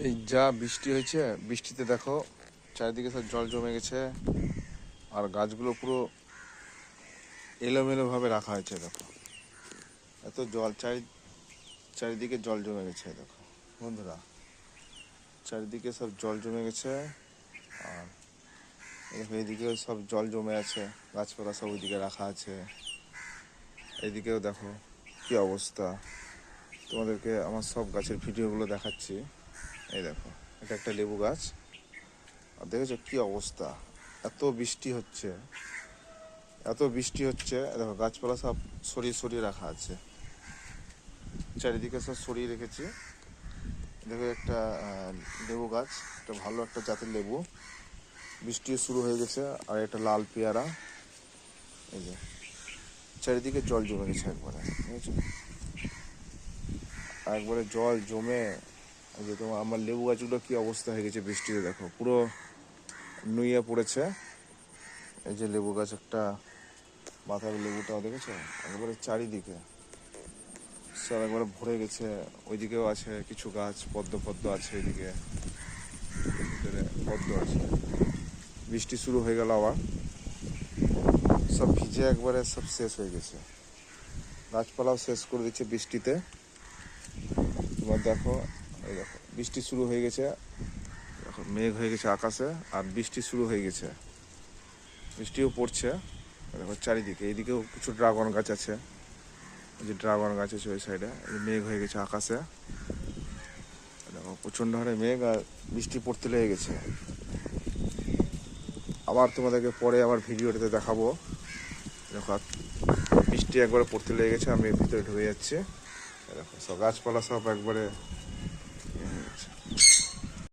এই যা বৃষ্টি হয়েছে, বৃষ্টিতে দেখো চারিদিকে সব জল জমে গেছে। আর গাছগুলো পুরো এলোমেলো ভাবে রাখা হয়েছে। দেখো এত জল, চারিদিকে জল জমে গেছে। দেখো বন্ধুরা, চারিদিকে সব জল জমে গেছে। আর দেখো এইদিকেও সব জল জমে আছে, গাছপালা সব ওইদিকে রাখা আছে। এইদিকেও দেখো কি অবস্থা। তোমাদেরকে আমার সব গাছের ভিডিওগুলো দেখাচ্ছি। এই দেখো, এটা একটা লেবু গাছ। আর দেখেছো কি অবস্থা, এত বৃষ্টি হচ্ছে, এত বৃষ্টি হচ্ছে। দেখো গাছপালা সব সরিয়ে সরিয়ে রাখা আছে, চারিদিকে সব সরিয়ে রেখেছি। দেখো একটা লেবু গাছ, একটা ভালো একটা জাতের লেবু। বৃষ্টিও শুরু হয়ে গেছে। আর একটা লাল পেয়ারা। এই যে চারিদিকে জল জমে গেছে একবারে, বুঝেছো? একবারে জল জমে এই যে তোমার আমার লেবু গাছগুলো কি অবস্থা হয়ে গেছে বৃষ্টিতে। দেখো পুরো নুয়ে পড়েছে। এই যে লেবু গাছ একটা, মাথার লেবুটাও দেখেছো একবারে চারিদিকে সব একবারে ভরে গেছে। ওইদিকেও আছে কিছু গাছ, পদ্ম পদ্ম আছে ওইদিকে, ভিতরে পদ্ম আছে। বৃষ্টি শুরু হয়ে গেল আবার, সব ভিজে একবারে সব শেষ হয়ে গেছে। গাছপালাও শেষ করে দিচ্ছে বৃষ্টিতে। তোমার দেখো, এই দেখো বৃষ্টি শুরু হয়ে গেছে। দেখো মেঘ হয়ে গেছে আকাশে, আর বৃষ্টি শুরু হয়ে গেছে, বৃষ্টিও পড়ছে। দেখো চারিদিকে, এইদিকেও কিছু ড্রাগন গাছ আছে। এই যে ড্রাগন গাছ আছে ওই সাইডে। মেঘ হয়ে গেছে আকাশে। দেখো প্রচণ্ড হারে মেঘ, আর বৃষ্টি পড়তে লেগে গেছে। আবার তোমাদেরকে পরে আবার ভিডিওটাতে দেখাবো। দেখো বৃষ্টি একবারে পড়তে লেগে গেছে, আমি ভিতরে ঢুকে যাচ্ছি। দেখো সব গাছপালা সব একবারে